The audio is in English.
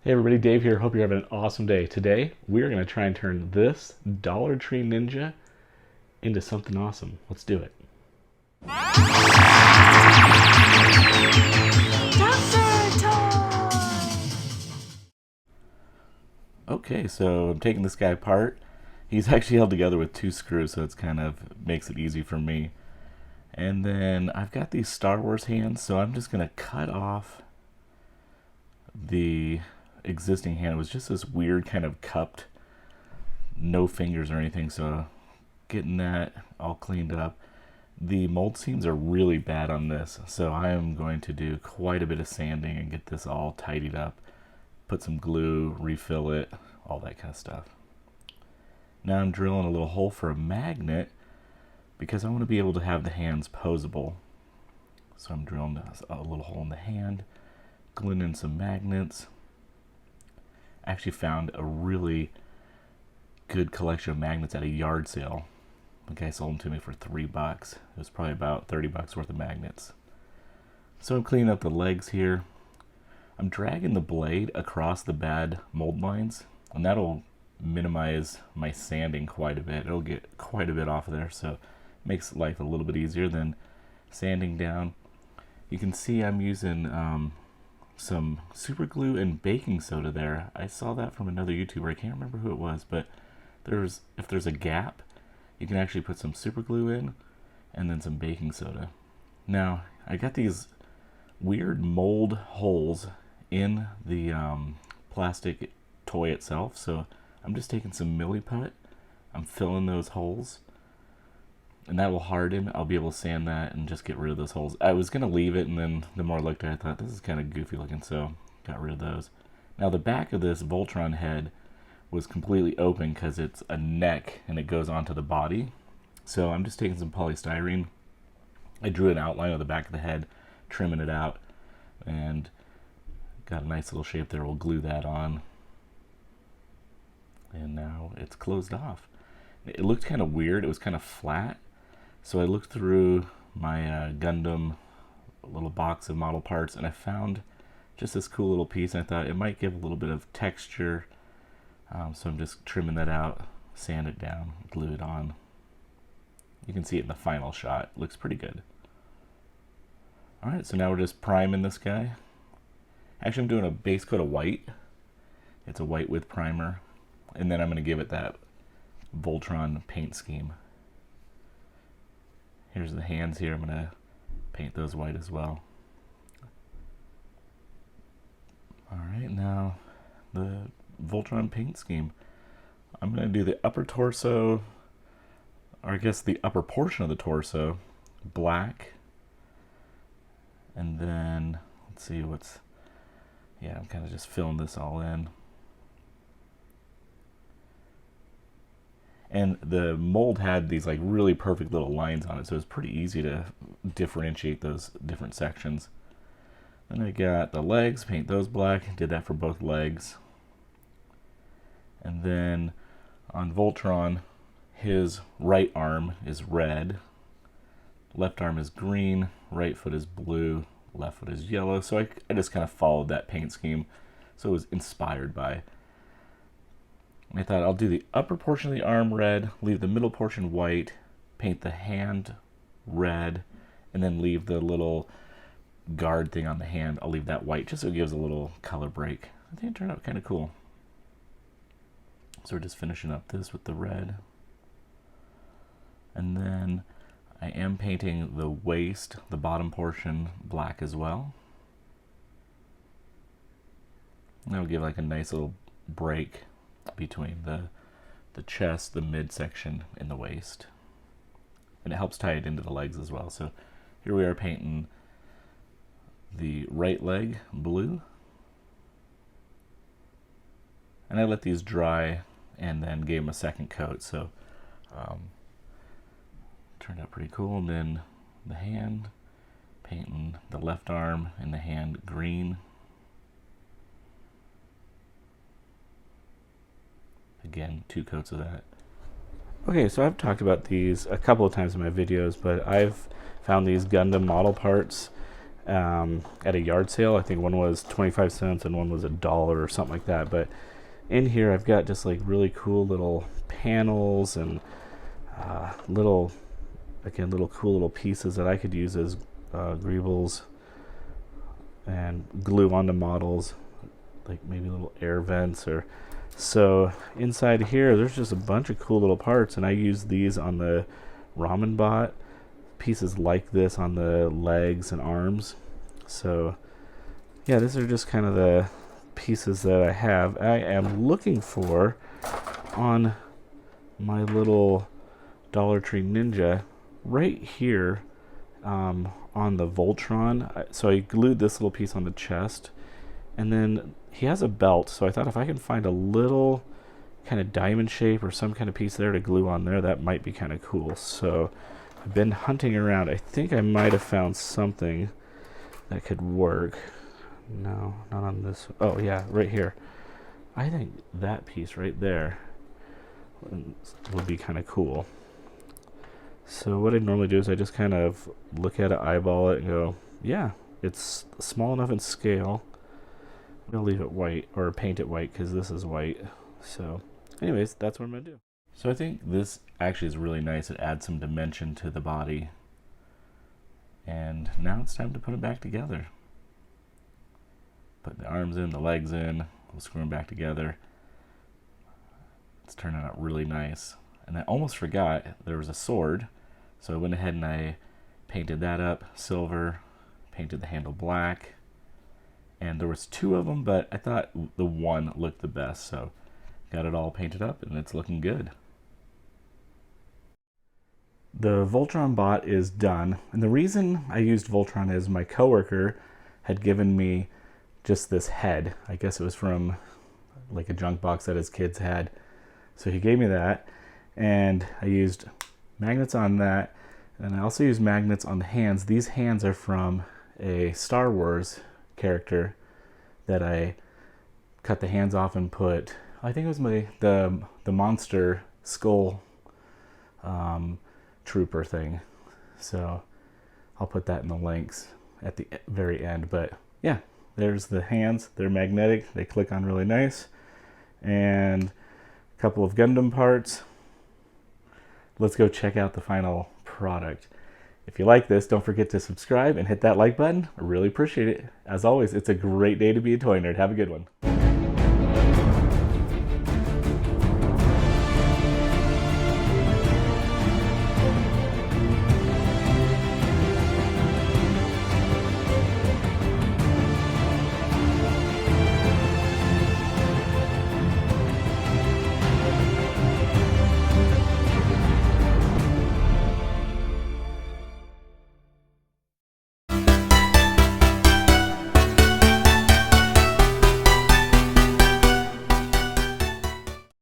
Hey everybody, Dave here. Hope you're having an awesome day. Today, we're going to try and turn this Dollar Tree Ninja into something awesome. Let's do it. Okay, so I'm taking this guy apart. He's actually held together with 2 screws, so it's kind of makes it easy for me. And then I've got these Star Wars hands, so I'm just going to cut off the existing hand. It was just this weird kind of cupped, no fingers or anything, so getting that all cleaned up. The mold seams are really bad on this, so I am going to do quite a bit of sanding and get this all tidied up, put some glue, refill it, all that kind of stuff. Now I'm drilling a little hole for a magnet because I want to be able to have the hands posable. So I'm drilling a little hole in the hand, gluing in some magnets. I actually found a really good collection of magnets at a yard sale. The guy sold them to me for $3. It was probably about $30 worth of magnets. So I'm cleaning up the legs here. I'm dragging the blade across the bad mold lines, and that'll minimize my sanding quite a bit. It'll get quite a bit off of there, so it makes life a little bit easier than sanding down. You can see I'm using some super glue and baking soda there. I saw that from another YouTuber. I can't remember who it was, but if there's a gap, you can actually put some super glue in and then some baking soda. Now, I got these weird mold holes in the plastic toy itself, so I'm just taking some Milliput. I'm filling those holes, and that will harden. I'll be able to sand that and just get rid of those holes. I was going to leave it, and then the more I looked at it, I thought this is kind of goofy looking, so got rid of those. Now the back of this Voltron head was completely open because it's a neck and it goes onto the body. So I'm just taking some polystyrene. I drew an outline of the back of the head, trimming it out, and got a nice little shape there. We'll glue that on. And now it's closed off. It looked kind of weird. It was kind of flat. So I looked through my Gundam little box of model parts, and I found just this cool little piece. And I thought it might give a little bit of texture. So I'm just trimming that out, sand it down, glue it on. You can see it in the final shot. It looks pretty good. Alright, so now we're just priming this guy. Actually, I'm doing a base coat of white. It's a white with primer. And then I'm going to give it that Voltron paint scheme. Here's the hands here. I'm going to paint those white as well. Alright, now the Voltron paint scheme. I'm going to do the upper torso, or I guess the upper portion of the torso, black. And then, let's see I'm kind of just filling this all in. And the mold had these like really perfect little lines on it, so it was pretty easy to differentiate those different sections. Then I got the legs, paint those black, did that for both legs. And then on Voltron, his right arm is red, left arm is green, right foot is blue, left foot is yellow. So I just kind of followed that paint scheme, so it was inspired by. I thought I'll do the upper portion of the arm red, leave the middle portion white, paint the hand red, and then leave the little guard thing on the hand. I'll leave that white just so it gives a little color break. I think it turned out kind of cool. So we're just finishing up this with the red. And then I am painting the waist, the bottom portion, black as well. And that'll give like a nice little break between the chest, the midsection, and the waist. And it helps tie it into the legs as well. So here we are painting the right leg blue. And I let these dry and then gave them a second coat. So turned out pretty cool. And then the hand, painting the left arm and the hand green. Again, 2 coats of that. Okay, so I've talked about these a couple of times in my videos, but I've found these Gundam model parts at a yard sale. I think one was 25 cents and one was $1 or something like that. But in here I've got just like really cool little panels and little cool little pieces that I could use as greebles and glue onto models, like maybe little air vents. Or so inside here there's just a bunch of cool little parts, and I use these on the ramen bot, pieces like this on the legs and arms. So yeah, these are just kind of the pieces that I have. I am looking for on my little DollarTree Ninja right here on the Voltron. So I glued this little piece on the chest, and then he has a belt, so I thought if I can find a little kind of diamond shape or some kind of piece there to glue on there, that might be kind of cool. So I've been hunting around. I think I might have found something that could work. No, not on this. Oh yeah, right here. I think that piece right there would be kind of cool. So what I normally do is I just kind of look at it, eyeball it, and go, yeah, it's small enough in scale. I'm going to leave it white, or paint it white, because this is white. So anyways, that's what I'm going to do. So I think this actually is really nice. It adds some dimension to the body. And now it's time to put it back together. Put the arms in, the legs in, we'll screw them back together. It's turning out really nice. And I almost forgot there was a sword. So I went ahead and I painted that up silver, painted the handle black, and there was 2 of them, but I thought the one looked the best, so got it all painted up and it's looking good. The Voltron bot is done, and the reason I used Voltron is my coworker had given me just this head. I guess it was from like a junk box that his kids had. So he gave me that, and I used magnets on that, and I also used magnets on the hands. These hands are from a Star Wars character that I cut the hands off and put, I think it was the monster skull trooper thing. So I'll put that in the links at the very end. But yeah, there's the hands. They're magnetic. They click on really nice. And a couple of Gundam parts. Let's go check out the final product. If you like this, don't forget to subscribe and hit that like button. I really appreciate it. As always, it's a great day to be a toy nerd. Have a good one.